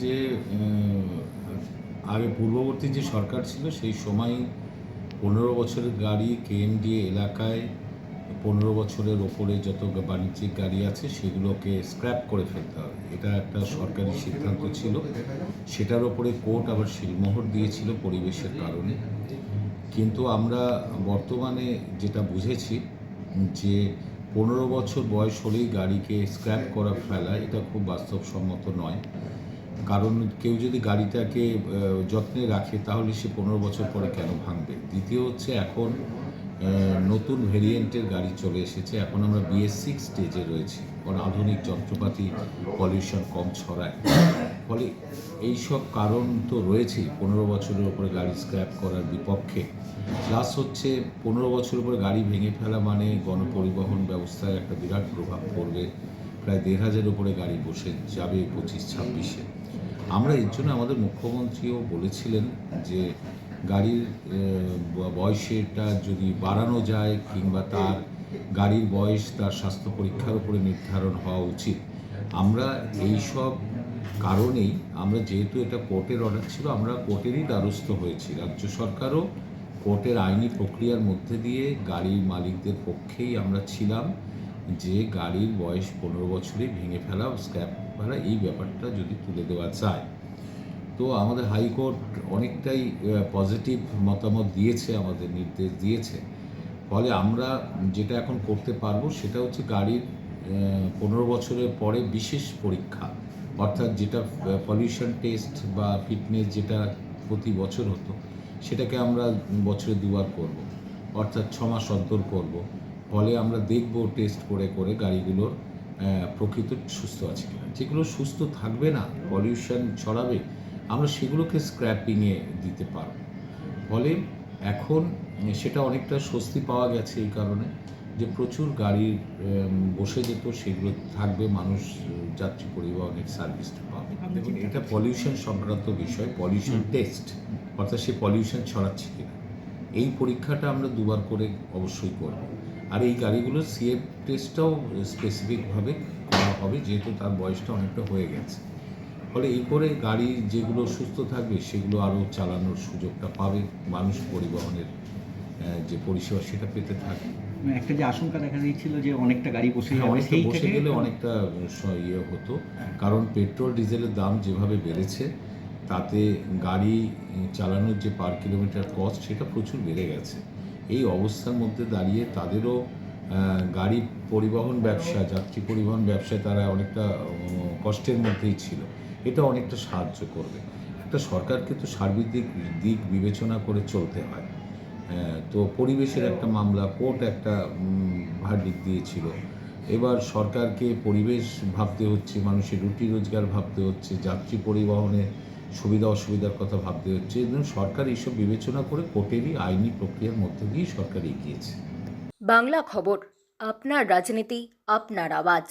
যে আগে পূর্ববর্তী যে সরকার ছিল সেই সময় 15 বছরের গাড়ি কেএনডিএ এলাকায় 15 বছরের ওপরে যত বাণিজ্যিক গাড়ি আছে সেগুলোকে স্ক্র্যাপ করে ফেলতে হবে। এটা একটা সরকারি সিদ্ধান্ত ছিল। সেটার ওপরে কোর্ট আবার সিলমোহর দিয়েছিল পরিবেশের কারণে। কিন্তু আমরা বর্তমানে যেটা বুঝেছি যে 15 বছর বয়স হলেই গাড়িকে স্ক্র্যাপ করা ফেলা এটা খুব বাস্তবসম্মত নয়। কারণ কেউ যদি গাড়িটাকে যত্নে রাখে তাহলে সে 15 বছর পরে কেন ভাঙবে? দ্বিতীয় হচ্ছে এখন নতুন ভেরিয়েন্টের গাড়ি চলে এসেছে। এখন আমরা BS6 স্টেজে রয়েছি। কারণ আধুনিক যন্ত্রপাতি পলিউশন কম ছড়ায়। ফলে এইসব কারণ তো রয়েছেই 15 বছরের উপরে গাড়ি স্ক্র্যাপ করার বিপক্ষে। প্লাস হচ্ছে 15 বছরের উপরে গাড়ি ভেঙে ফেলা মানে গণপরিবহন ব্যবস্থায় একটা বিরাট প্রভাব পড়বে। প্রায় 1,500-এর উপরে গাড়ি বসে যাবে 25-26-এ। আমরা এর জন্য আমাদের মুখ্যমন্ত্রীও বলেছিলেন যে গাড়ির বয়সেটা যদি বাড়ানো যায় কিংবা তার গাড়ির বয়স তার স্বাস্থ্য পরীক্ষার উপরে নির্ধারণ হওয়া উচিত। আমরা এই সব কারণেই আমরা যেহেতু এটা কোর্টের অর্ডার ছিল আমরা কোর্টেরই দ্বারস্থ হয়েছি। রাজ্য সরকারও কোর্টের আইনি প্রক্রিয়ার মধ্যে দিয়ে গাড়ির মালিকদের পক্ষেই আমরা ছিলাম যে গাড়ির বয়স 15 বছরে ভেঙে ফেলা স্ক্র্যাপ ফেলা এই ব্যাপারটা যদি তুলে দেওয়া যায়। তো আমাদের হাইকোর্ট অনেকটাই পজিটিভ মতামত দিয়েছে, আমাদের নির্দেশ দিয়েছে। ফলে আমরা যেটা এখন করতে পারবো সেটা হচ্ছে গাড়ির 15 বছরের পরে বিশেষ পরীক্ষা, অর্থাৎ যেটা পলিউশন টেস্ট বা ফিটনেস যেটা প্রতি বছর হতো সেটাকে আমরা বছরে 2 বার করব, অর্থাৎ 6 মাস অন্তর করব। ফলে আমরা দেখব টেস্ট করে করে গাড়িগুলোর প্রকৃত সুস্থ আছে কিনা। যেগুলো সুস্থ থাকবে না, পলিউশন ছড়াবে, আমরা সেগুলোকে স্ক্র্যাপিংয়ে দিতে পারব। ফলে এখন সেটা অনেকটা স্বস্তি পাওয়া গেছে এই কারণে যে প্রচুর গাড়ির বসে যেত সেগুলো থাকবে, মানুষ যাত্রী পরিবহনের সার্ভিসটা পাবে। দেখুন, এটা পলিউশন সংক্রান্ত বিষয়, পলিউশন টেস্ট, অর্থাৎ সে পলিউশন ছড়াচ্ছে কিনা এই পরীক্ষাটা আমরা 2 বার করে অবশ্যই করব। আর এই গাড়িগুলোর CF টেস্টটাও স্পেসিফিকভাবে করা হবে যেহেতু তার বয়সটা অনেকটা হয়ে গেছে। ফলে এই করে গাড়ি যেগুলো সুস্থ থাকবে সেগুলো আরও চালানোর সুযোগটা পাবে, মানুষ পরিবহনের যে পরিষেবা সেটা পেতে থাকবে। একটা যে আশঙ্কা দেখা দিচ্ছিল যে অনেকটা গাড়ি বসে অনেকটা বসে গেলে অনেকটা ইয়ে হতো, কারণ পেট্রোল ডিজেলের দাম যেভাবে বেড়েছে তাতে গাড়ি চালানোর যে পার কিলোমিটার কস্ট সেটা প্রচুর বেড়ে গেছে। এই অবস্থার মধ্যে দাঁড়িয়ে তাদেরও গাড়ি পরিবহন ব্যবসা, যাত্রী পরিবহন ব্যবসায় তারা অনেকটা কষ্টের মধ্যেই ছিল। এটা অনেকটা সাহায্য করবে। একটা সরকারকে তো সার্বিক দিক বিবেচনা করে চলতে হয়। তো পরিবেশের একটা মামলা, কোর্ট একটা ভার্ডিক্ট দিয়েছিল। এবার সরকারকে পরিবেশ ভাবতে হচ্ছে, মানুষের রুটি রোজগার ভাবতে হচ্ছে, যাত্রী পরিবহনে সুবিধা অসুবিধার কথা ভাবতে হচ্ছে। এবং সরকার এইসব বিবেচনা করে কোর্টেরই আইনি প্রক্রিয়ার মধ্যে দিয়েই সরকার এগিয়েছে। বাংলা খবর, আপনার রাজনীতি, আপনার আওয়াজ।